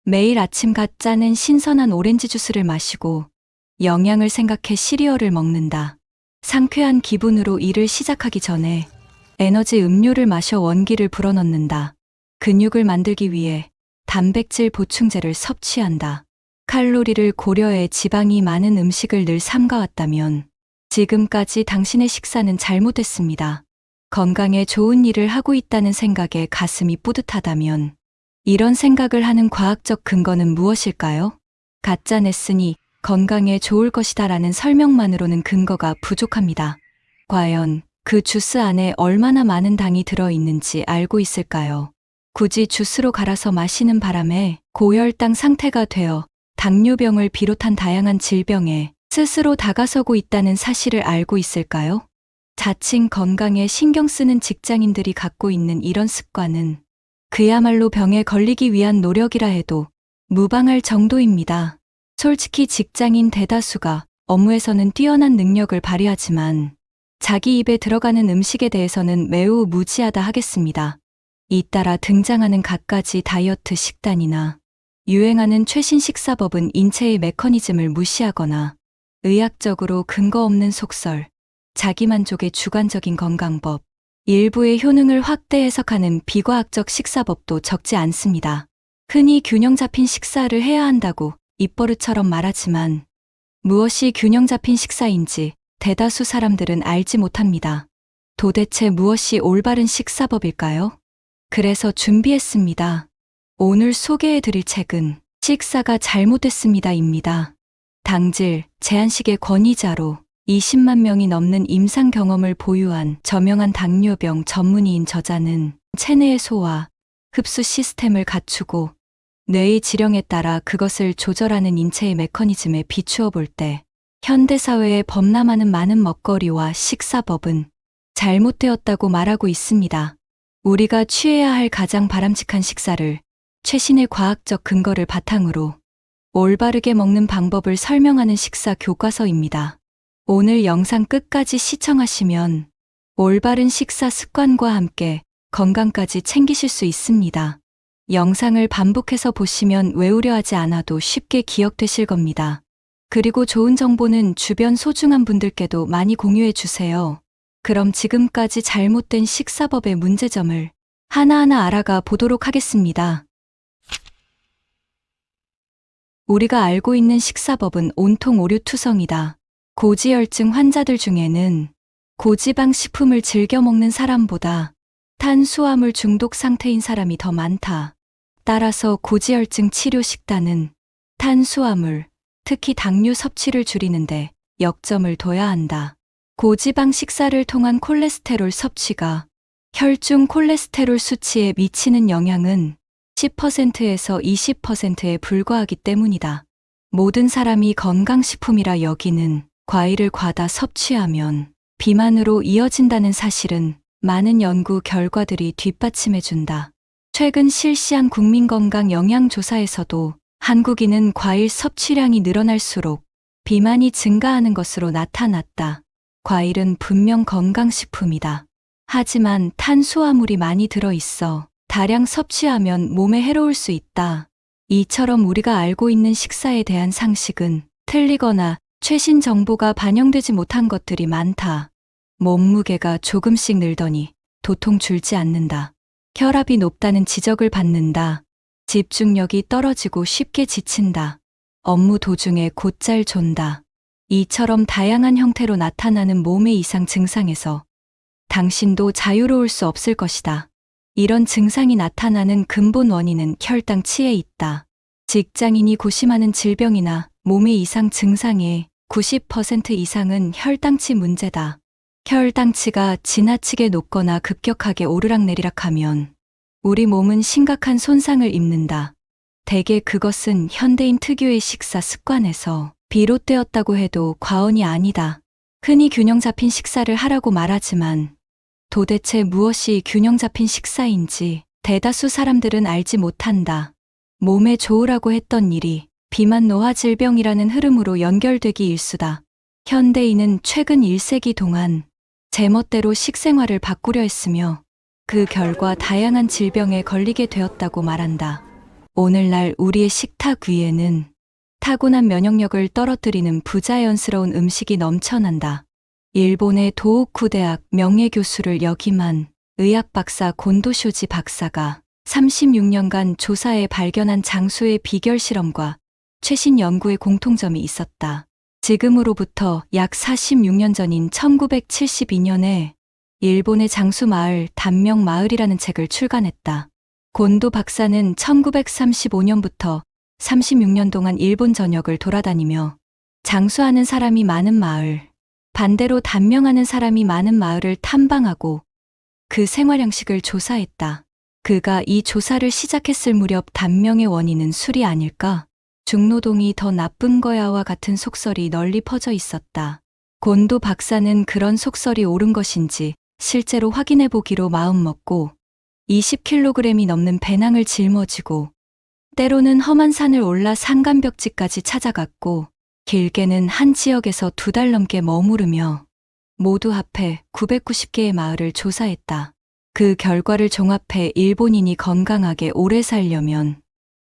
매일 아침 갓 짜는 신선한 오렌지 주스를 마시고 영양을 생각해 시리얼을 먹는다. 상쾌한 기분으로 일을 시작하기 전에 에너지 음료를 마셔 원기를 불어넣는다. 근육을 만들기 위해 단백질 보충제를 섭취한다. 칼로리를 고려해 지방이 많은 음식을 늘 삼가왔다면 지금까지 당신의 식사는 잘못됐습니다. 건강에 좋은 일을 하고 있다는 생각에 가슴이 뿌듯하다면 이런 생각을 하는 과학적 근거는 무엇일까요? 가짜 냈으니 건강에 좋을 것이다라는 설명만으로는 근거가 부족합니다. 과연 그 주스 안에 얼마나 많은 당이 들어있는지 알고 있을까요? 굳이 주스로 갈아서 마시는 바람에 고혈당 상태가 되어 당뇨병을 비롯한 다양한 질병에 스스로 다가서고 있다는 사실을 알고 있을까요? 자칭 건강에 신경 쓰는 직장인들이 갖고 있는 이런 습관은 그야말로 병에 걸리기 위한 노력이라 해도 무방할 정도입니다. 솔직히 직장인 대다수가 업무에서는 뛰어난 능력을 발휘하지만 자기 입에 들어가는 음식에 대해서는 매우 무지하다 하겠습니다. 잇따라 등장하는 갖가지 다이어트 식단이나 유행하는 최신 식사법은 인체의 메커니즘을 무시하거나 의학적으로 근거 없는 속설, 자기만족의 주관적인 건강법, 일부의 효능을 확대 해석하는 비과학적 식사법도 적지 않습니다. 흔히 균형 잡힌 식사를 해야 한다고 입버릇처럼 말하지만 무엇이 균형 잡힌 식사인지 대다수 사람들은 알지 못합니다. 도대체 무엇이 올바른 식사법일까요? 그래서 준비했습니다. 오늘 소개해드릴 책은 식사가 잘못됐습니다입니다. 당질, 제한식의 권위자로 20만 명이 넘는 임상 경험을 보유한 저명한 당뇨병 전문의인 저자는 체내의 소화, 흡수 시스템을 갖추고 뇌의 지령에 따라 그것을 조절하는 인체의 메커니즘에 비추어 볼 때 현대사회에 범람하는 많은 먹거리와 식사법은 잘못되었다고 말하고 있습니다. 우리가 취해야 할 가장 바람직한 식사를 최신의 과학적 근거를 바탕으로 올바르게 먹는 방법을 설명하는 식사 교과서입니다. 오늘 영상 끝까지 시청하시면 올바른 식사 습관과 함께 건강까지 챙기실 수 있습니다. 영상을 반복해서 보시면 외우려 하지 않아도 쉽게 기억되실 겁니다. 그리고 좋은 정보는 주변 소중한 분들께도 많이 공유해 주세요. 그럼 지금까지 잘못된 식사법의 문제점을 하나하나 알아가 보도록 하겠습니다. 우리가 알고 있는 식사법은 온통 오류투성이다. 고지혈증 환자들 중에는 고지방 식품을 즐겨 먹는 사람보다 탄수화물 중독 상태인 사람이 더 많다. 따라서 고지혈증 치료 식단은 탄수화물, 특히 당류 섭취를 줄이는데 역점을 둬야 한다. 고지방 식사를 통한 콜레스테롤 섭취가 혈중 콜레스테롤 수치에 미치는 영향은 10%에서 20%에 불과하기 때문이다. 모든 사람이 건강식품이라 여기는 과일을 과다 섭취하면 비만으로 이어진다는 사실은 많은 연구 결과들이 뒷받침해준다. 최근 실시한 국민건강 영양조사에서도 한국인은 과일 섭취량이 늘어날수록 비만이 증가하는 것으로 나타났다. 과일은 분명 건강식품이다. 하지만 탄수화물이 많이 들어있어 다량 섭취하면 몸에 해로울 수 있다. 이처럼 우리가 알고 있는 식사에 대한 상식은 틀리거나 최신 정보가 반영되지 못한 것들이 많다. 몸무게가 조금씩 늘더니 도통 줄지 않는다. 혈압이 높다는 지적을 받는다. 집중력이 떨어지고 쉽게 지친다. 업무 도중에 곧잘 존다. 이처럼 다양한 형태로 나타나는 몸의 이상 증상에서 당신도 자유로울 수 없을 것이다. 이런 증상이 나타나는 근본 원인은 혈당치에 있다. 직장인이 고심하는 질병이나 몸의 이상 증상의 90% 이상은 혈당치 문제다. 혈당치가 지나치게 높거나 급격하게 오르락내리락하면 우리 몸은 심각한 손상을 입는다. 대개 그것은 현대인 특유의 식사 습관에서 비롯되었다고 해도 과언이 아니다. 흔히 균형 잡힌 식사를 하라고 말하지만 도대체 무엇이 균형 잡힌 식사인지 대다수 사람들은 알지 못한다. 몸에 좋으라고 했던 일이 비만 노화 질병이라는 흐름으로 연결되기 일쑤다. 현대인은 최근 1세기 동안 제멋대로 식생활을 바꾸려 했으며 그 결과 다양한 질병에 걸리게 되었다고 말한다. 오늘날 우리의 식탁 위에는 타고난 면역력을 떨어뜨리는 부자연스러운 음식이 넘쳐난다. 일본의 도호쿠 대학 명예교수를 역임한 의학 박사 곤도쇼지 박사가 36년간 조사해 발견한 장수의 비결 실험과 최신 연구의 공통점이 있었다. 지금으로부터 약 46년 전인 1972년에 일본의 장수 마을 단명 마을이라는 책을 출간했다. 곤도 박사는 1935년부터 36년 동안 일본 전역을 돌아다니며 장수하는 사람이 많은 마을, 반대로 단명하는 사람이 많은 마을을 탐방하고 그 생활 양식을 조사했다. 그가 이 조사를 시작했을 무렵 단명의 원인은 술이 아닐까? 중노동이 더 나쁜 거야와 같은 속설이 널리 퍼져 있었다. 곤도 박사는 그런 속설이 옳은 것인지 실제로 확인해 보기로 마음먹고 20kg이 넘는 배낭을 짊어지고 때로는 험한 산을 올라 산간벽지까지 찾아갔고 길게는 한 지역에서 2달 넘게 머무르며 모두 합해 990개의 마을을 조사했다. 그 결과를 종합해 일본인이 건강하게 오래 살려면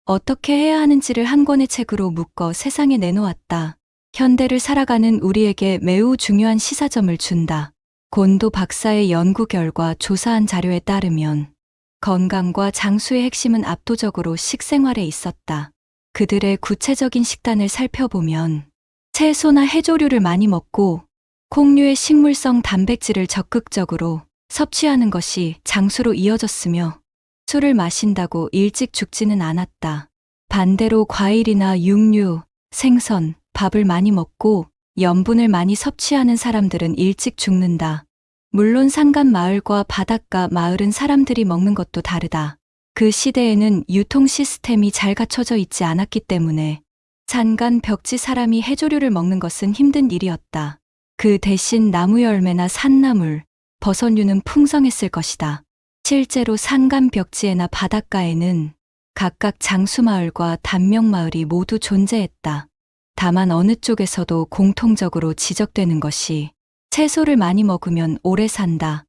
어떻게 해야 하는지를 한 권의 책으로 묶어 세상에 내놓았다. 현대를 살아가는 우리에게 매우 중요한 시사점을 준다. 곤도 박사의 연구 결과 조사한 자료에 따르면 건강과 장수의 핵심은 압도적으로 식생활에 있었다. 그들의 구체적인 식단을 살펴보면 채소나 해조류를 많이 먹고 콩류의 식물성 단백질을 적극적으로 섭취하는 것이 장수로 이어졌으며 술을 마신다고 일찍 죽지는 않았다. 반대로 과일이나 육류, 생선, 밥을 많이 먹고 염분을 많이 섭취하는 사람들은 일찍 죽는다. 물론 산간 마을과 바닷가 마을은 사람들이 먹는 것도 다르다. 그 시대에는 유통 시스템이 잘 갖춰져 있지 않았기 때문에 산간 벽지 사람이 해조류를 먹는 것은 힘든 일이었다. 그 대신 나무 열매나 산나물, 버섯류는 풍성했을 것이다. 실제로 산간 벽지에나 바닷가에는 각각 장수마을과 단명마을이 모두 존재했다. 다만 어느 쪽에서도 공통적으로 지적되는 것이 채소를 많이 먹으면 오래 산다.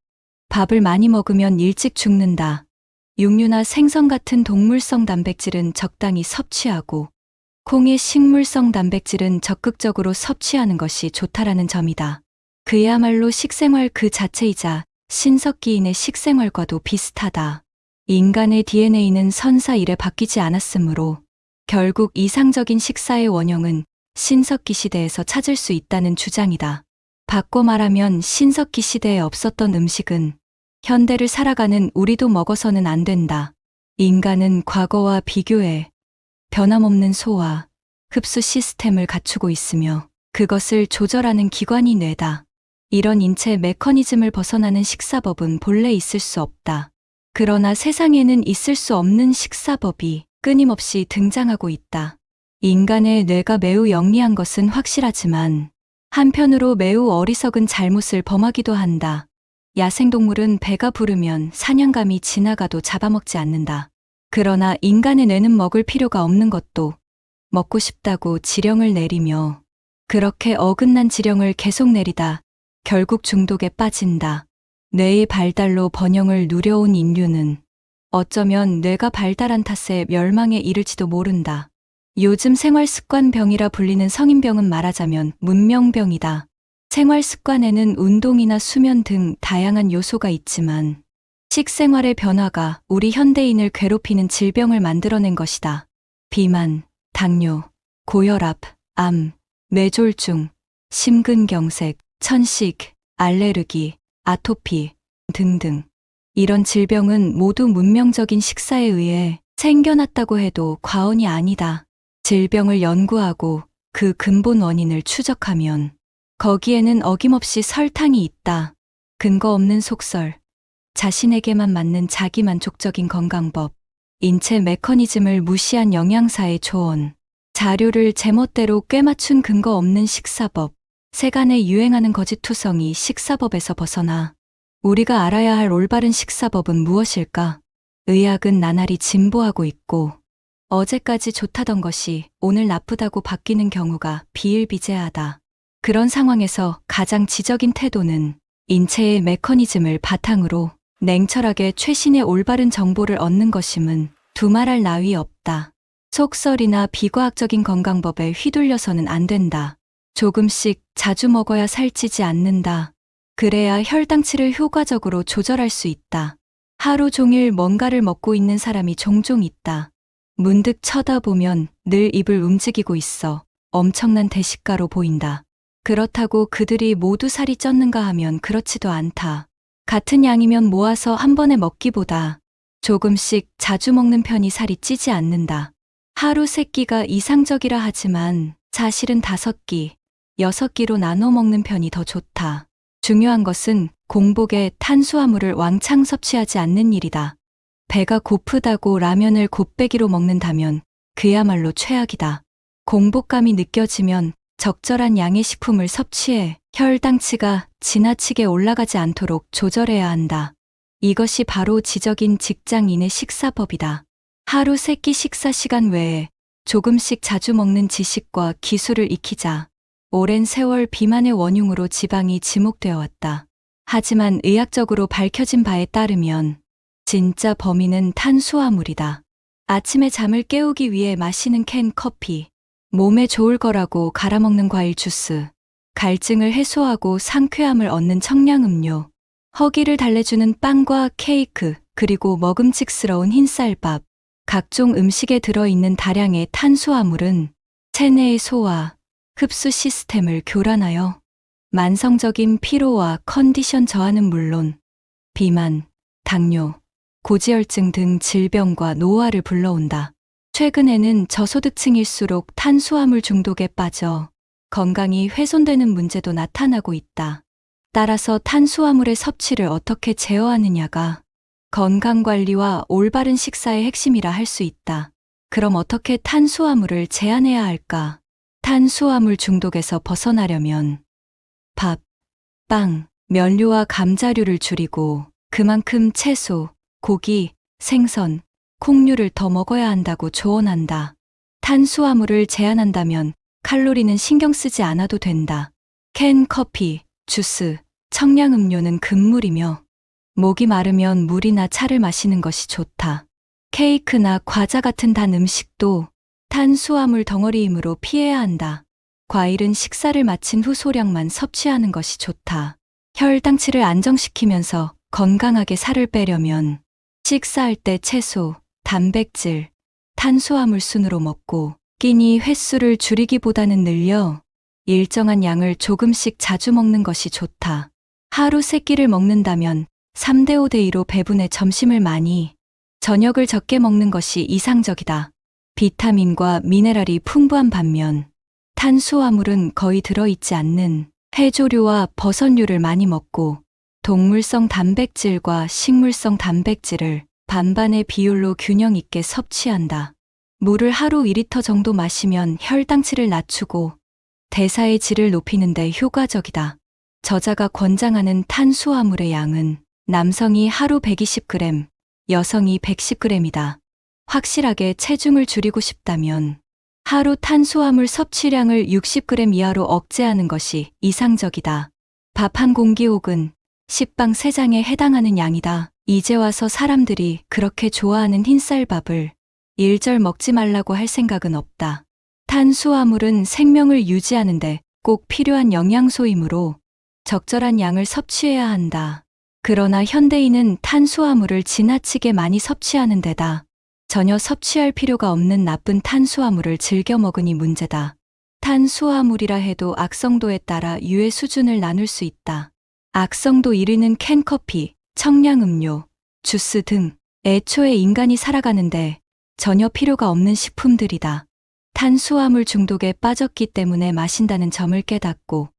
밥을 많이 먹으면 일찍 죽는다. 육류나 생선 같은 동물성 단백질은 적당히 섭취하고 콩의 식물성 단백질은 적극적으로 섭취하는 것이 좋다라는 점이다. 그야말로 식생활 그 자체이자 신석기인의 식생활과도 비슷하다. 인간의 DNA는 선사 이래 바뀌지 않았으므로 결국 이상적인 식사의 원형은 신석기 시대에서 찾을 수 있다는 주장이다. 바꿔 말하면 신석기 시대에 없었던 음식은 현대를 살아가는 우리도 먹어서는 안 된다. 인간은 과거와 비교해 변함없는 소화, 흡수 시스템을 갖추고 있으며 그것을 조절하는 기관이 뇌다. 이런 인체 메커니즘을 벗어나는 식사법은 본래 있을 수 없다. 그러나 세상에는 있을 수 없는 식사법이 끊임없이 등장하고 있다. 인간의 뇌가 매우 영리한 것은 확실하지만 한편으로 매우 어리석은 잘못을 범하기도 한다. 야생동물은 배가 부르면 사냥감이 지나가도 잡아먹지 않는다. 그러나 인간의 뇌는 먹을 필요가 없는 것도 먹고 싶다고 지령을 내리며 그렇게 어긋난 지령을 계속 내리다 결국 중독에 빠진다. 뇌의 발달로 번영을 누려온 인류는 어쩌면 뇌가 발달한 탓에 멸망에 이를지도 모른다. 요즘 생활습관병이라 불리는 성인병은 말하자면 문명병이다. 생활습관에는 운동이나 수면 등 다양한 요소가 있지만 식생활의 변화가 우리 현대인을 괴롭히는 질병을 만들어낸 것이다. 비만, 당뇨, 고혈압, 암, 뇌졸중, 심근경색, 천식, 알레르기, 아토피 등등. 이런 질병은 모두 문명적인 식사에 의해 생겨났다고 해도 과언이 아니다. 질병을 연구하고 그 근본 원인을 추적하면 거기에는 어김없이 설탕이 있다. 근거 없는 속설, 자신에게만 맞는 자기만족적인 건강법, 인체 메커니즘을 무시한 영양사의 조언, 자료를 제멋대로 꿰맞춘 근거 없는 식사법, 세간에 유행하는 거짓투성이 식사법에서 벗어나 우리가 알아야 할 올바른 식사법은 무엇일까? 의학은 나날이 진보하고 있고 어제까지 좋다던 것이 오늘 나쁘다고 바뀌는 경우가 비일비재하다. 그런 상황에서 가장 지적인 태도는 인체의 메커니즘을 바탕으로 냉철하게 최신의 올바른 정보를 얻는 것임은 두말할 나위 없다. 속설이나 비과학적인 건강법에 휘둘려서는 안 된다. 조금씩 자주 먹어야 살찌지 않는다. 그래야 혈당치를 효과적으로 조절할 수 있다. 하루 종일 뭔가를 먹고 있는 사람이 종종 있다. 문득 쳐다보면 늘 입을 움직이고 있어 엄청난 대식가로 보인다. 그렇다고 그들이 모두 살이 쪘는가 하면 그렇지도 않다. 같은 양이면 모아서 한 번에 먹기보다 조금씩 자주 먹는 편이 살이 찌지 않는다. 하루 3끼가 이상적이라 하지만 사실은 5끼, 6끼로 나눠 먹는 편이 더 좋다. 중요한 것은 공복에 탄수화물을 왕창 섭취하지 않는 일이다. 배가 고프다고 라면을 곱빼기로 먹는다면 그야말로 최악이다. 공복감이 느껴지면 적절한 양의 식품을 섭취해 혈당치가 지나치게 올라가지 않도록 조절해야 한다. 이것이 바로 지적인 직장인의 식사법이다. 하루 3끼 식사 시간 외에 조금씩 자주 먹는 지식과 기술을 익히자. 오랜 세월 비만의 원흉으로 지방이 지목되어 왔다. 하지만 의학적으로 밝혀진 바에 따르면 진짜 범인은 탄수화물이다. 아침에 잠을 깨우기 위해 마시는 캔 커피, 몸에 좋을 거라고 갈아먹는 과일 주스, 갈증을 해소하고 상쾌함을 얻는 청량음료, 허기를 달래주는 빵과 케이크, 그리고 먹음직스러운 흰쌀밥, 각종 음식에 들어있는 다량의 탄수화물은 체내의 소화, 흡수 시스템을 교란하여 만성적인 피로와 컨디션 저하는 물론 비만, 당뇨, 고지혈증 등 질병과 노화를 불러온다. 최근에는 저소득층일수록 탄수화물 중독에 빠져 건강이 훼손되는 문제도 나타나고 있다. 따라서 탄수화물의 섭취를 어떻게 제어하느냐가 건강관리와 올바른 식사의 핵심이라 할 수 있다. 그럼 어떻게 탄수화물을 제한해야 할까? 탄수화물 중독에서 벗어나려면 밥, 빵, 면류와 감자류를 줄이고 그만큼 채소, 고기, 생선, 콩류를 더 먹어야 한다고 조언한다. 탄수화물을 제한한다면 칼로리는 신경 쓰지 않아도 된다. 캔 커피, 주스, 청량음료는 금물이며 목이 마르면 물이나 차를 마시는 것이 좋다. 케이크나 과자 같은 단 음식도 탄수화물 덩어리이므로 피해야 한다. 과일은 식사를 마친 후 소량만 섭취하는 것이 좋다. 혈당치를 안정시키면서 건강하게 살을 빼려면 식사할 때 채소, 단백질, 탄수화물 순으로 먹고 끼니 횟수를 줄이기보다는 늘려 일정한 양을 조금씩 자주 먹는 것이 좋다. 하루 3끼를 먹는다면 3대 5대 2로 배분해 점심을 많이, 저녁을 적게 먹는 것이 이상적이다. 비타민과 미네랄이 풍부한 반면 탄수화물은 거의 들어있지 않는 해조류와 버섯류를 많이 먹고 동물성 단백질과 식물성 단백질을 반반의 비율로 균형 있게 섭취한다. 물을 하루 2리터 정도 마시면 혈당치를 낮추고 대사의 질을 높이는 데 효과적이다. 저자가 권장하는 탄수화물의 양은 남성이 하루 120g, 여성이 110g이다. 확실하게 체중을 줄이고 싶다면 하루 탄수화물 섭취량을 60g 이하로 억제하는 것이 이상적이다. 밥 한 공기 혹은 식빵 3장에 해당하는 양이다. 이제 와서 사람들이 그렇게 좋아하는 흰쌀밥을 일절 먹지 말라고 할 생각은 없다. 탄수화물은 생명을 유지하는데 꼭 필요한 영양소이므로 적절한 양을 섭취해야 한다. 그러나 현대인은 탄수화물을 지나치게 많이 섭취하는 데다 전혀 섭취할 필요가 없는 나쁜 탄수화물을 즐겨 먹으니 문제다. 탄수화물이라 해도 악성도에 따라 유해 수준을 나눌 수 있다. 악성도 1위는 캔커피, 청량음료, 주스 등 애초에 인간이 살아가는데 전혀 필요가 없는 식품들이다. 탄수화물 중독에 빠졌기 때문에 마신다는 점을 깨닫고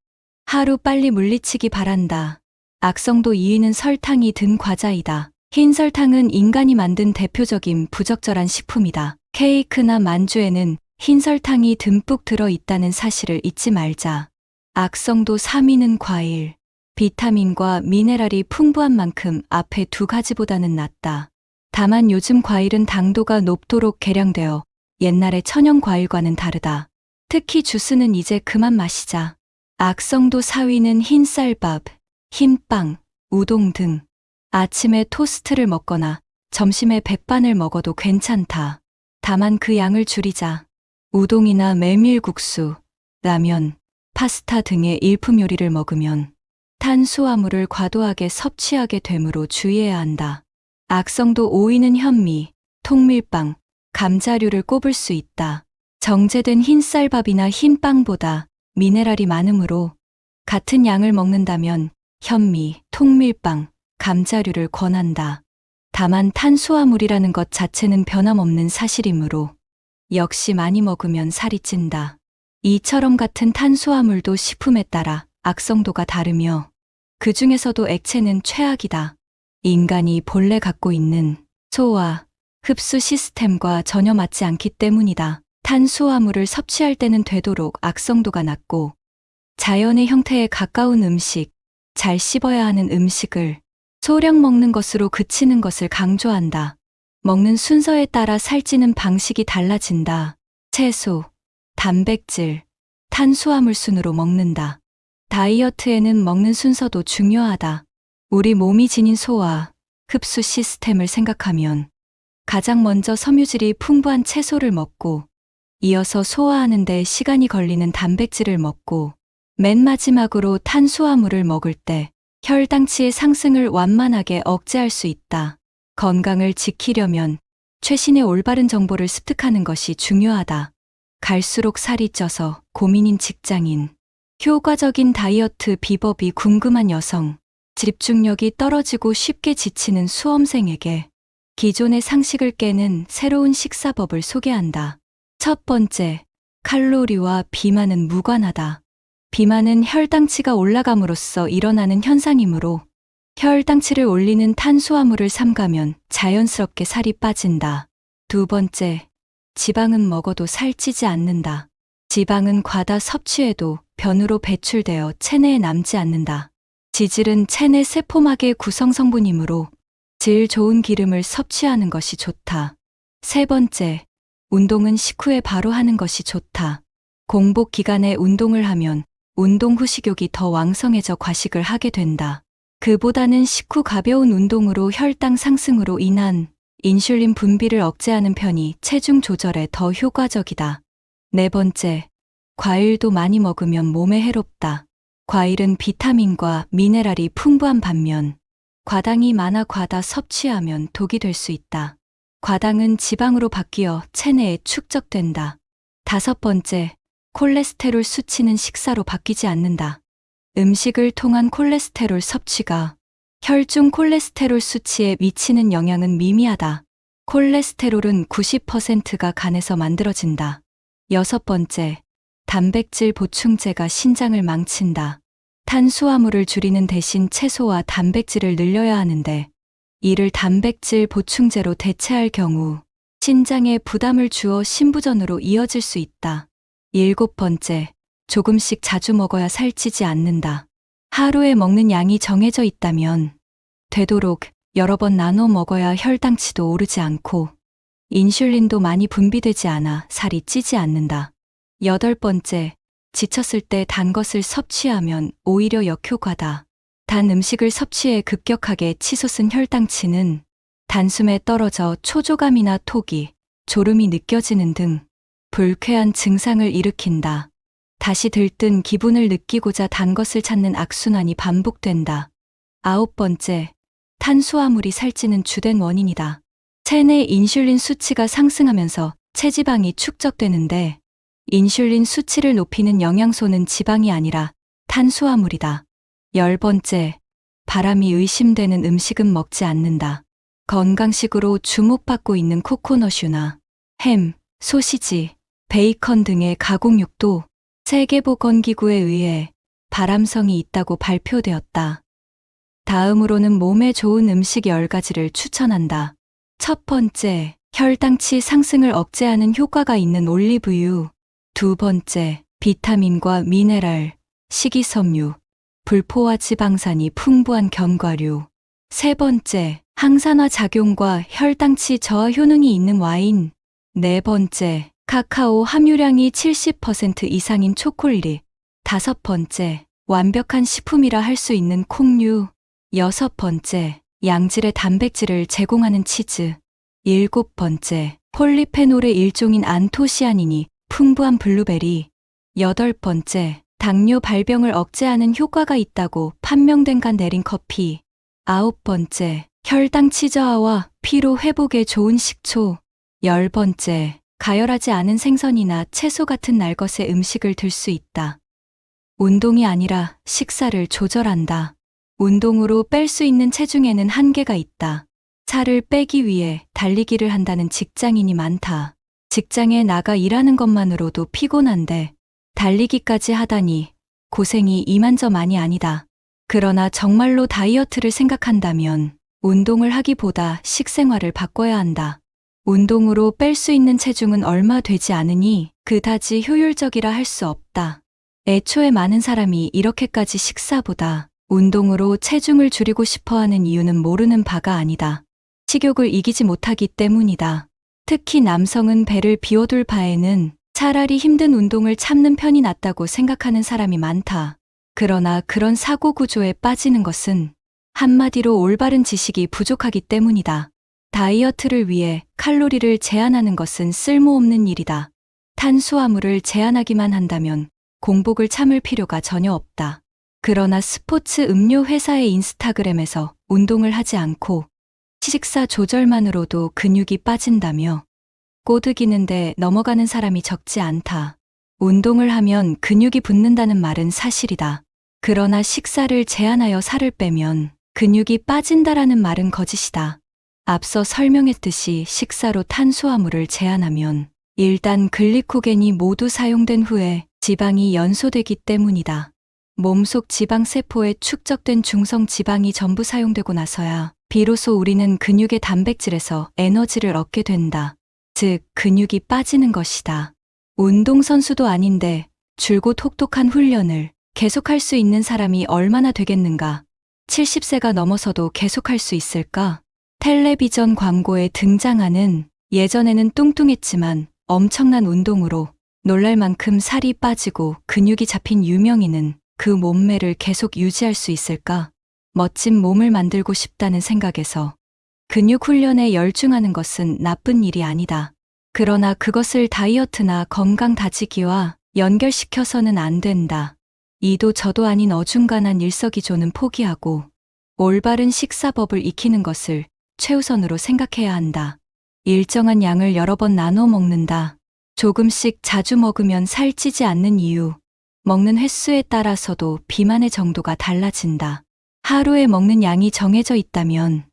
하루 빨리 물리치기 바란다. 악성도 2위는 설탕이 든 과자이다. 흰 설탕은 인간이 만든 대표적인 부적절한 식품이다. 케이크나 만주에는 흰 설탕이 듬뿍 들어있다는 사실을 잊지 말자. 악성도 3위는 과일. 비타민과 미네랄이 풍부한 만큼 앞에 2가지보다는 낫다. 다만 요즘 과일은 당도가 높도록 개량되어 옛날의 천연 과일과는 다르다. 특히 주스는 이제 그만 마시자. 악성도 4위는 흰쌀밥, 흰빵, 우동 등 아침에 토스트를 먹거나 점심에 백반을 먹어도 괜찮다. 다만 그 양을 줄이자. 우동이나 메밀국수, 라면, 파스타 등의 일품 요리를 먹으면 탄수화물을 과도하게 섭취하게 되므로 주의해야 한다. 악성도 오이는 현미, 통밀빵, 감자류를 꼽을 수 있다. 정제된 흰쌀밥이나 흰빵보다 미네랄이 많으므로 같은 양을 먹는다면 현미, 통밀빵, 감자류를 권한다. 다만 탄수화물이라는 것 자체는 변함없는 사실이므로 역시 많이 먹으면 살이 찐다. 이처럼 같은 탄수화물도 식품에 따라 악성도가 다르며 그 중에서도 액체는 최악이다. 인간이 본래 갖고 있는 소화, 흡수 시스템과 전혀 맞지 않기 때문이다. 탄수화물을 섭취할 때는 되도록 악성도가 낮고 자연의 형태에 가까운 음식, 잘 씹어야 하는 음식을 소량 먹는 것으로 그치는 것을 강조한다. 먹는 순서에 따라 살찌는 방식이 달라진다. 채소, 단백질, 탄수화물 순으로 먹는다. 다이어트에는 먹는 순서도 중요하다. 우리 몸이 지닌 소화, 흡수 시스템을 생각하면 가장 먼저 섬유질이 풍부한 채소를 먹고 이어서 소화하는 데 시간이 걸리는 단백질을 먹고 맨 마지막으로 탄수화물을 먹을 때 혈당치의 상승을 완만하게 억제할 수 있다. 건강을 지키려면 최신의 올바른 정보를 습득하는 것이 중요하다. 갈수록 살이 쪄서 고민인 직장인, 효과적인 다이어트 비법이 궁금한 여성, 집중력이 떨어지고 쉽게 지치는 수험생에게 기존의 상식을 깨는 새로운 식사법을 소개한다. 첫 번째, 칼로리와 비만은 무관하다. 비만은 혈당치가 올라감으로써 일어나는 현상이므로 혈당치를 올리는 탄수화물을 삼가면 자연스럽게 살이 빠진다. 두 번째, 지방은 먹어도 살찌지 않는다. 지방은 과다 섭취해도 변으로 배출되어 체내에 남지 않는다. 지질은 체내 세포막의 구성 성분이므로 질 좋은 기름을 섭취하는 것이 좋다. 세 번째, 운동은 식후에 바로 하는 것이 좋다. 공복 기간에 운동을 하면 운동 후 식욕이 더 왕성해져 과식을 하게 된다. 그보다는 식후 가벼운 운동으로 혈당 상승으로 인한 인슐린 분비를 억제하는 편이 체중 조절에 더 효과적이다. 네 번째, 과일도 많이 먹으면 몸에 해롭다. 과일은 비타민과 미네랄이 풍부한 반면 과당이 많아 과다 섭취하면 독이 될 수 있다. 과당은 지방으로 바뀌어 체내에 축적된다. 다섯 번째, 콜레스테롤 수치는 식사로 바뀌지 않는다. 음식을 통한 콜레스테롤 섭취가 혈중 콜레스테롤 수치에 미치는 영향은 미미하다. 콜레스테롤은 90%가 간에서 만들어진다. 여섯 번째, 단백질 보충제가 신장을 망친다. 탄수화물을 줄이는 대신 채소와 단백질을 늘려야 하는데 이를 단백질 보충제로 대체할 경우 신장에 부담을 주어 신부전으로 이어질 수 있다. 일곱 번째, 조금씩 자주 먹어야 살찌지 않는다. 하루에 먹는 양이 정해져 있다면 되도록 여러 번 나눠 먹어야 혈당치도 오르지 않고 인슐린도 많이 분비되지 않아 살이 찌지 않는다. 여덟 번째, 지쳤을 때 단 것을 섭취하면 오히려 역효과다. 단 음식을 섭취해 급격하게 치솟은 혈당치는 단숨에 떨어져 초조감이나 토기, 졸음이 느껴지는 등 불쾌한 증상을 일으킨다. 다시 들뜬 기분을 느끼고자 단 것을 찾는 악순환이 반복된다. 아홉 번째, 탄수화물이 살찌는 주된 원인이다. 체내 인슐린 수치가 상승하면서 체지방이 축적되는데 인슐린 수치를 높이는 영양소는 지방이 아니라 탄수화물이다. 열 번째, 바람이 의심되는 음식은 먹지 않는다. 건강식으로 주목받고 있는 코코넛유나 햄, 소시지, 베이컨 등의 가공육도 세계보건기구에 의해 발암성이 있다고 발표되었다. 다음으로는 몸에 좋은 음식 10가지를 추천한다. 첫 번째, 혈당치 상승을 억제하는 효과가 있는 올리브유. 두 번째, 비타민과 미네랄, 식이섬유, 불포화 지방산이 풍부한 견과류. 세 번째, 항산화 작용과 혈당치 저하 효능이 있는 와인. 네 번째, 카카오 함유량이 70% 이상인 초콜릿. 다섯 번째, 완벽한 식품이라 할 수 있는 콩류. 여섯 번째, 양질의 단백질을 제공하는 치즈. 7번째, 폴리페놀의 일종인 안토시아닌이 풍부한 블루베리. 8번째, 당뇨 발병을 억제하는 효과가 있다고 판명된 간 내린 커피. 9번째, 혈당 치저하와 피로 회복에 좋은 식초. 10번째, 가열하지 않은 생선이나 채소 같은 날것의 음식을 들 수 있다. 운동이 아니라 식사를 조절한다. 운동으로 뺄 수 있는 체중에는 한계가 있다. 살을 빼기 위해 달리기를 한다는 직장인이 많다. 직장에 나가 일하는 것만으로도 피곤한데 달리기까지 하다니 고생이 이만저만이 아니다. 그러나 정말로 다이어트를 생각한다면 운동을 하기보다 식생활을 바꿔야 한다. 운동으로 뺄 수 있는 체중은 얼마 되지 않으니 그다지 효율적이라 할 수 없다. 애초에 많은 사람이 이렇게까지 식사보다 운동으로 체중을 줄이고 싶어하는 이유는 모르는 바가 아니다. 식욕을 이기지 못하기 때문이다. 특히 남성은 배를 비워둘 바에는 차라리 힘든 운동을 참는 편이 낫다고 생각하는 사람이 많다. 그러나 그런 사고 구조에 빠지는 것은 한마디로 올바른 지식이 부족하기 때문이다. 다이어트를 위해 칼로리를 제한하는 것은 쓸모없는 일이다. 탄수화물을 제한하기만 한다면 공복을 참을 필요가 전혀 없다. 그러나 스포츠 음료 회사의 인스타그램에서 운동을 하지 않고 식사 조절만으로도 근육이 빠진다며 꼬드기는데 넘어가는 사람이 적지 않다. 운동을 하면 근육이 붙는다는 말은 사실이다. 그러나 식사를 제한하여 살을 빼면 근육이 빠진다라는 말은 거짓이다. 앞서 설명했듯이 식사로 탄수화물을 제한하면 일단 글리코겐이 모두 사용된 후에 지방이 연소되기 때문이다. 몸속 지방세포에 축적된 중성 지방이 전부 사용되고 나서야 비로소 우리는 근육의 단백질에서 에너지를 얻게 된다. 즉, 근육이 빠지는 것이다. 운동선수도 아닌데 줄곧 혹독한 훈련을 계속할 수 있는 사람이 얼마나 되겠는가? 70세가 넘어서도 계속할 수 있을까? 텔레비전 광고에 등장하는 예전에는 뚱뚱했지만 엄청난 운동으로 놀랄 만큼 살이 빠지고 근육이 잡힌 유명인은 그 몸매를 계속 유지할 수 있을까? 멋진 몸을 만들고 싶다는 생각에서 근육 훈련에 열중하는 것은 나쁜 일이 아니다. 그러나 그것을 다이어트나 건강 다지기와 연결시켜서는 안 된다. 이도 저도 아닌 어중간한 일석이조는 포기하고 올바른 식사법을 익히는 것을 최우선으로 생각해야 한다. 일정한 양을 여러 번 나눠 먹는다. 조금씩 자주 먹으면 살찌지 않는 이유. 먹는 횟수에 따라서도 비만의 정도가 달라진다. 하루에 먹는 양이 정해져 있다면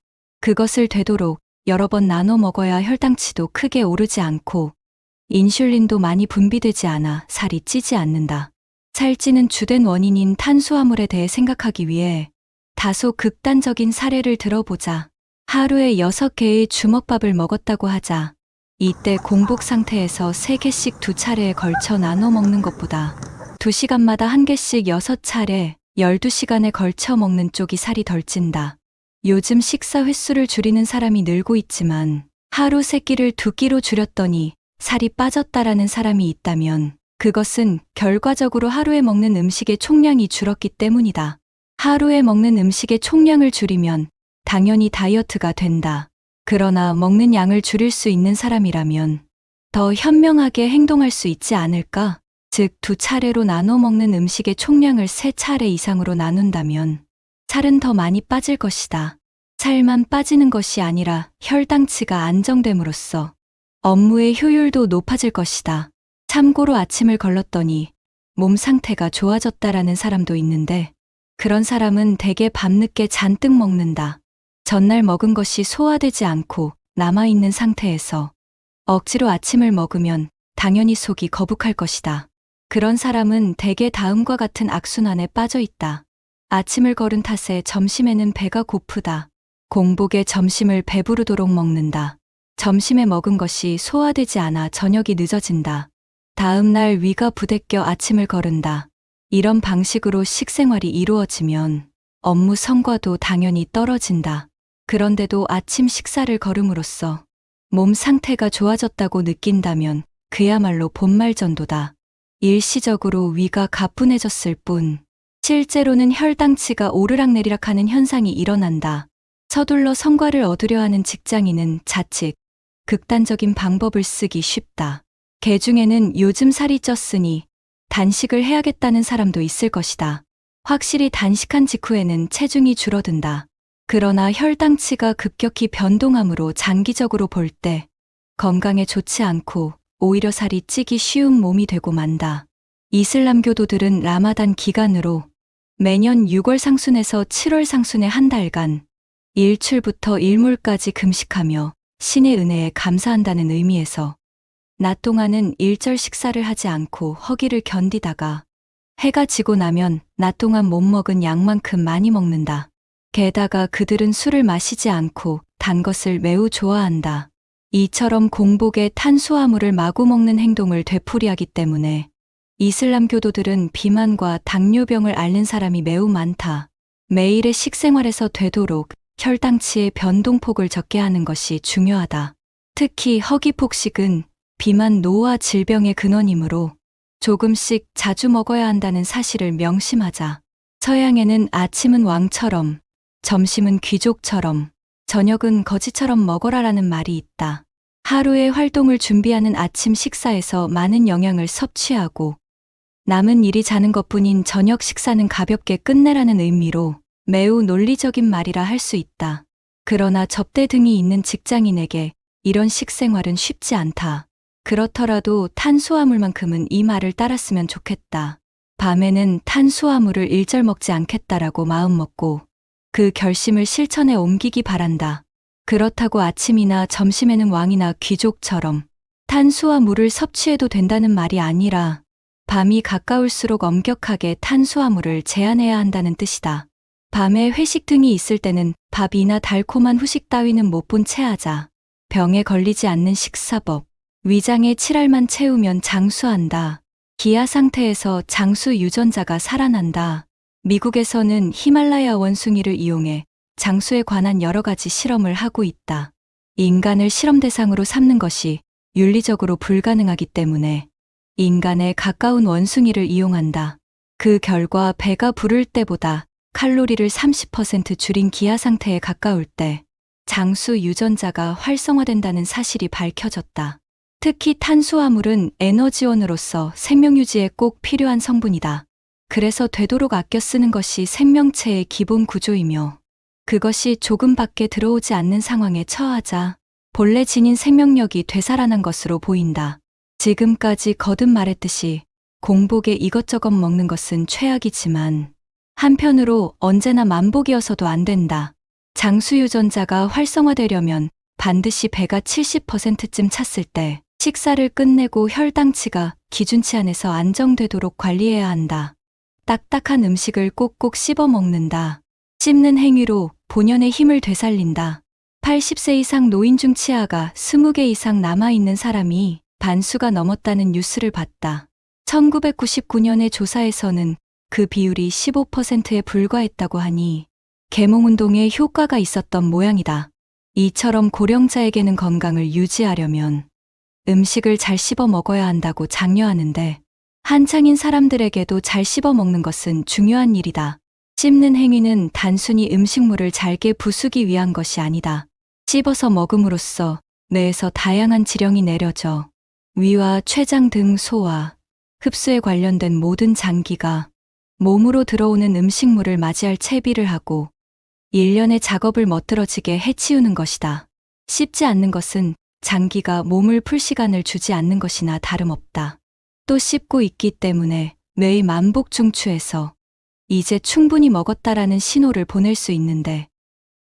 그것을 되도록 여러 번 나눠 먹어야 혈당치도 크게 오르지 않고 인슐린도 많이 분비되지 않아 살이 찌지 않는다. 살찌는 주된 원인인 탄수화물에 대해 생각하기 위해 다소 극단적인 사례를 들어보자. 하루에 6개의 주먹밥을 먹었다고 하자. 이때 공복 상태에서 3개씩 2차례에 걸쳐 나눠 먹는 것보다 2시간마다 1개씩 6차례 12시간에 걸쳐 먹는 쪽이 살이 덜 찐다. 요즘 식사 횟수를 줄이는 사람이 늘고 있지만 하루 3끼를 2끼로 줄였더니 살이 빠졌다라는 사람이 있다면 그것은 결과적으로 하루에 먹는 음식의 총량이 줄었기 때문이다. 하루에 먹는 음식의 총량을 줄이면 당연히 다이어트가 된다. 그러나 먹는 양을 줄일 수 있는 사람이라면 더 현명하게 행동할 수 있지 않을까? 즉 2차례로 나눠 먹는 음식의 총량을 3차례 이상으로 나눈다면 살은 더 많이 빠질 것이다. 살만 빠지는 것이 아니라 혈당치가 안정됨으로써 업무의 효율도 높아질 것이다. 참고로 아침을 걸렀더니 몸 상태가 좋아졌다라는 사람도 있는데 그런 사람은 대개 밤늦게 잔뜩 먹는다. 전날 먹은 것이 소화되지 않고 남아있는 상태에서 억지로 아침을 먹으면 당연히 속이 거북할 것이다. 그런 사람은 대개 다음과 같은 악순환에 빠져 있다. 아침을 거른 탓에 점심에는 배가 고프다. 공복에 점심을 배부르도록 먹는다. 점심에 먹은 것이 소화되지 않아 저녁이 늦어진다. 다음 날 위가 부대껴 아침을 거른다. 이런 방식으로 식생활이 이루어지면 업무 성과도 당연히 떨어진다. 그런데도 아침 식사를 거름으로써 몸 상태가 좋아졌다고 느낀다면 그야말로 본말전도다. 일시적으로 위가 가뿐해졌을 뿐 실제로는 혈당치가 오르락내리락하는 현상이 일어난다. 서둘러 성과를 얻으려 하는 직장인은 자칫 극단적인 방법을 쓰기 쉽다. 개 중에는 요즘 살이 쪘으니 단식을 해야겠다는 사람도 있을 것이다. 확실히 단식한 직후에는 체중이 줄어든다. 그러나 혈당치가 급격히 변동하므로 장기적으로 볼 때 건강에 좋지 않고 오히려 살이 찌기 쉬운 몸이 되고 만다. 이슬람교도들은 라마단 기간으로 매년 6월 상순에서 7월 상순의 한 달간 일출부터 일몰까지 금식하며 신의 은혜에 감사한다는 의미에서 낮 동안은 일절 식사를 하지 않고 허기를 견디다가 해가 지고 나면 낮 동안 못 먹은 양만큼 많이 먹는다. 게다가 그들은 술을 마시지 않고 단 것을 매우 좋아한다. 이처럼 공복에 탄수화물을 마구 먹는 행동을 되풀이하기 때문에 이슬람교도들은 비만과 당뇨병을 앓는 사람이 매우 많다. 매일의 식생활에서 되도록 혈당치의 변동폭을 적게 하는 것이 중요하다. 특히 허기폭식은 비만 노화 질병의 근원이므로 조금씩 자주 먹어야 한다는 사실을 명심하자. 서양에는 아침은 왕처럼, 점심은 귀족처럼, 저녁은 거지처럼 먹어라라는 말이 있다. 하루의 활동을 준비하는 아침 식사에서 많은 영양을 섭취하고 남은 일이 자는 것뿐인 저녁 식사는 가볍게 끝내라는 의미로 매우 논리적인 말이라 할 수 있다. 그러나 접대 등이 있는 직장인에게 이런 식생활은 쉽지 않다. 그렇더라도 탄수화물만큼은 이 말을 따랐으면 좋겠다. 밤에는 탄수화물을 일절 먹지 않겠다라고 마음먹고 그 결심을 실천에 옮기기 바란다. 그렇다고 아침이나 점심에는 왕이나 귀족처럼 탄수화물을 섭취해도 된다는 말이 아니라 밤이 가까울수록 엄격하게 탄수화물을 제한해야 한다는 뜻이다. 밤에 회식 등이 있을 때는 밥이나 달콤한 후식 따위는 못 본 채 하자. 병에 걸리지 않는 식사법. 위장에 칠알만 채우면 장수한다. 기아 상태에서 장수 유전자가 살아난다. 미국에서는 히말라야 원숭이를 이용해 장수에 관한 여러 가지 실험을 하고 있다. 인간을 실험 대상으로 삼는 것이 윤리적으로 불가능하기 때문에 인간에 가까운 원숭이를 이용한다. 그 결과 배가 부를 때보다 칼로리를 30% 줄인 기아 상태에 가까울 때 장수 유전자가 활성화된다는 사실이 밝혀졌다. 특히 탄수화물은 에너지원으로서 생명유지에 꼭 필요한 성분이다. 그래서 되도록 아껴 쓰는 것이 생명체의 기본 구조이며 그것이 조금밖에 들어오지 않는 상황에 처하자 본래 지닌 생명력이 되살아난 것으로 보인다. 지금까지 거듭 말했듯이 공복에 이것저것 먹는 것은 최악이지만 한편으로 언제나 만복이어서도 안 된다. 장수 유전자가 활성화되려면 반드시 배가 70%쯤 찼을 때 식사를 끝내고 혈당치가 기준치 안에서 안정되도록 관리해야 한다. 딱딱한 음식을 꼭꼭 씹어 먹는다. 씹는 행위로 본연의 힘을 되살린다. 80세 이상 노인 중 치아가 20개 이상 남아있는 사람이 반수가 넘었다는 뉴스를 봤다. 1999년의 조사에서는 그 비율이 15%에 불과했다고 하니 계몽운동에 효과가 있었던 모양이다. 이처럼 고령자에게는 건강을 유지하려면 음식을 잘 씹어 먹어야 한다고 장려하는데 한창인 사람들에게도 잘 씹어 먹는 것은 중요한 일이다. 씹는 행위는 단순히 음식물을 잘게 부수기 위한 것이 아니다. 씹어서 먹음으로써 뇌에서 다양한 지령이 내려져 위와 췌장 등 소화, 흡수에 관련된 모든 장기가 몸으로 들어오는 음식물을 맞이할 채비를 하고 일련의 작업을 멋들어지게 해치우는 것이다. 씹지 않는 것은 장기가 몸을 풀 시간을 주지 않는 것이나 다름없다. 또 씹고 있기 때문에 뇌의 만복 중추에서 이제 충분히 먹었다라는 신호를 보낼 수 있는데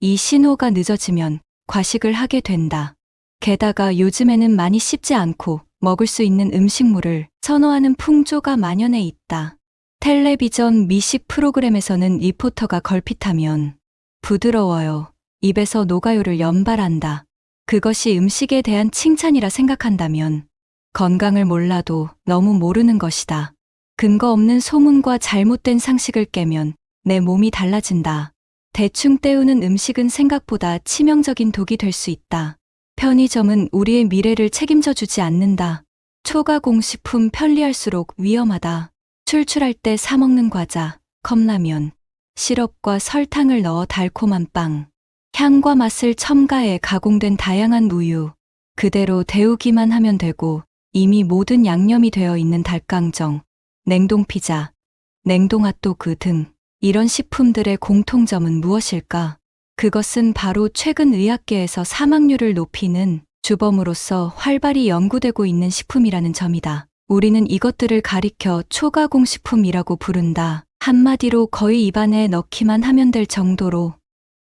이 신호가 늦어지면 과식을 하게 된다. 게다가 요즘에는 많이 씹지 않고 먹을 수 있는 음식물을 선호하는 풍조가 만연해 있다. 텔레비전 미식 프로그램에서는 리포터가 걸핏하면 부드러워요, 입에서 녹아요를 연발한다. 그것이 음식에 대한 칭찬이라 생각한다면 건강을 몰라도 너무 모르는 것이다. 근거 없는 소문과 잘못된 상식을 깨면 내 몸이 달라진다. 대충 때우는 음식은 생각보다 치명적인 독이 될 수 있다. 편의점은 우리의 미래를 책임져 주지 않는다. 초가공식품 편리할수록 위험하다. 출출할 때 사먹는 과자, 컵라면, 시럽과 설탕을 넣어 달콤한 빵, 향과 맛을 첨가해 가공된 다양한 우유, 그대로 데우기만 하면 되고 이미 모든 양념이 되어 있는 닭강정, 냉동피자, 냉동핫도그 등 이런 식품들의 공통점은 무엇일까? 그것은 바로 최근 의학계에서 사망률을 높이는 주범으로서 활발히 연구되고 있는 식품이라는 점이다. 우리는 이것들을 가리켜 초가공식품이라고 부른다. 한마디로 거의 입안에 넣기만 하면 될 정도로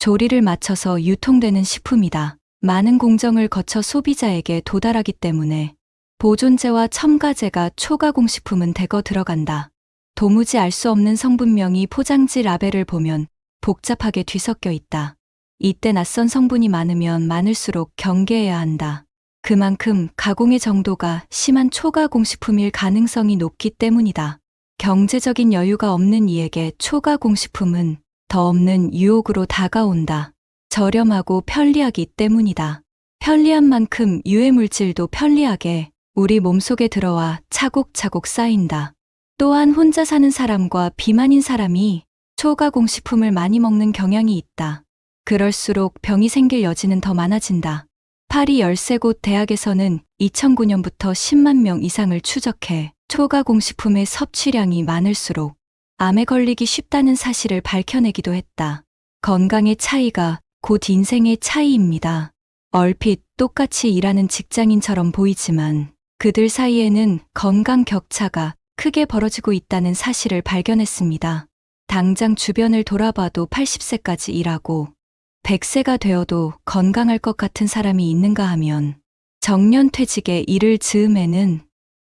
조리를 맞춰서 유통되는 식품이다. 많은 공정을 거쳐 소비자에게 도달하기 때문에 보존제와 첨가제가 초가공식품은 대거 들어간다. 도무지 알 수 없는 성분명이 포장지 라벨을 보면 복잡하게 뒤섞여 있다. 이때 낯선 성분이 많으면 많을수록 경계해야 한다. 그만큼 가공의 정도가 심한 초가공식품일 가능성이 높기 때문이다. 경제적인 여유가 없는 이에게 초가공식품은 더 없는 유혹으로 다가온다. 저렴하고 편리하기 때문이다. 편리한 만큼 유해물질도 편리하게 우리 몸속에 들어와 차곡차곡 쌓인다. 또한 혼자 사는 사람과 비만인 사람이 초가공식품을 많이 먹는 경향이 있다. 그럴수록 병이 생길 여지는 더 많아진다. 파리 13곳 대학에서는 2009년부터 10만 명 이상을 추적해 초가공식품의 섭취량이 많을수록 암에 걸리기 쉽다는 사실을 밝혀내기도 했다. 건강의 차이가 곧 인생의 차이입니다. 얼핏 똑같이 일하는 직장인처럼 보이지만 그들 사이에는 건강 격차가 크게 벌어지고 있다는 사실을 발견했습니다. 당장 주변을 돌아봐도 80세까지 일하고 100세가 되어도 건강할 것 같은 사람이 있는가 하면 정년퇴직에 이를 즈음에는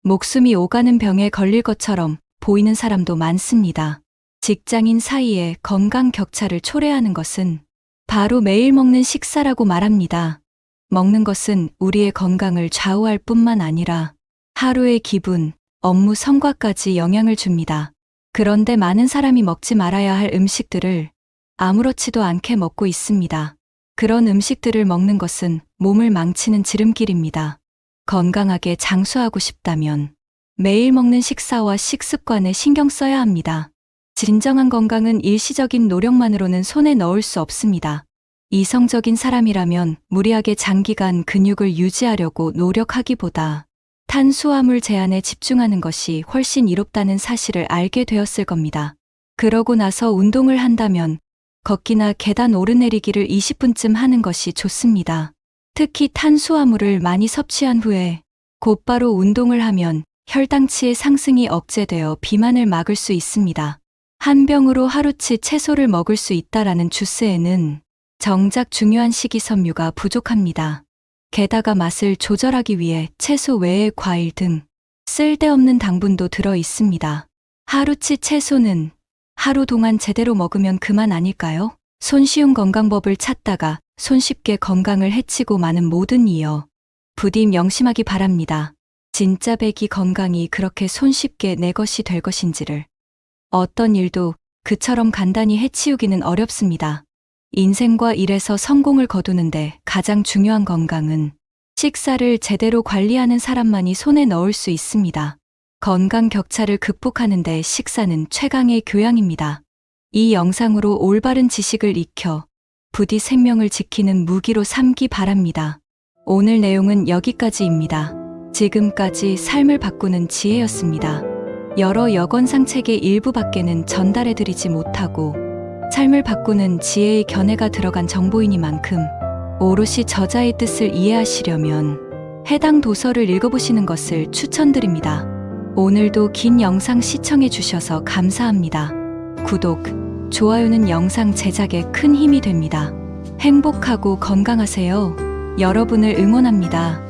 목숨이 오가는 병에 걸릴 것처럼 보이는 사람도 많습니다. 직장인 사이에 건강 격차를 초래하는 것은 바로 매일 먹는 식사라고 말합니다. 먹는 것은 우리의 건강을 좌우할 뿐만 아니라 하루의 기분, 업무 성과까지 영향을 줍니다. 그런데 많은 사람이 먹지 말아야 할 음식들을 아무렇지도 않게 먹고 있습니다. 그런 음식들을 먹는 것은 몸을 망치는 지름길입니다. 건강하게 장수하고 싶다면 매일 먹는 식사와 식습관에 신경 써야 합니다. 진정한 건강은 일시적인 노력만으로는 손에 넣을 수 없습니다. 이성적인 사람이라면 무리하게 장기간 근육을 유지하려고 노력하기보다 탄수화물 제한에 집중하는 것이 훨씬 이롭다는 사실을 알게 되었을 겁니다. 그러고 나서 운동을 한다면 걷기나 계단 오르내리기를 20분쯤 하는 것이 좋습니다. 특히 탄수화물을 많이 섭취한 후에 곧바로 운동을 하면 혈당치의 상승이 억제되어 비만을 막을 수 있습니다. 한 병으로 하루치 채소를 먹을 수 있다라는 주스에는 정작 중요한 식이섬유가 부족합니다. 게다가 맛을 조절하기 위해 채소 외에 과일 등 쓸데없는 당분도 들어 있습니다. 하루치 채소는 하루 동안 제대로 먹으면 그만 아닐까요? 손쉬운 건강법을 찾다가 손쉽게 건강을 해치고 마는 모든 이여 부디 명심하기 바랍니다. 진짜 백이 건강이 그렇게 손쉽게 내 것이 될 것인지를. 어떤 일도 그처럼 간단히 해치우기는 어렵습니다. 인생과 일에서 성공을 거두는데 가장 중요한 건강은 식사를 제대로 관리하는 사람만이 손에 넣을 수 있습니다. 건강 격차를 극복하는데 식사는 최강의 교양입니다. 이 영상으로 올바른 지식을 익혀 부디 생명을 지키는 무기로 삼기 바랍니다. 오늘 내용은 여기까지입니다. 지금까지 삶을 바꾸는 지혜였습니다. 여러 여건상 책의 일부밖에는 전달해드리지 못하고 삶을 바꾸는 지혜의 견해가 들어간 정보이니만큼 오롯이 저자의 뜻을 이해하시려면 해당 도서를 읽어보시는 것을 추천드립니다. 오늘도 긴 영상 시청해 주셔서 감사합니다. 구독, 좋아요는 영상 제작에 큰 힘이 됩니다. 행복하고 건강하세요. 여러분을 응원합니다.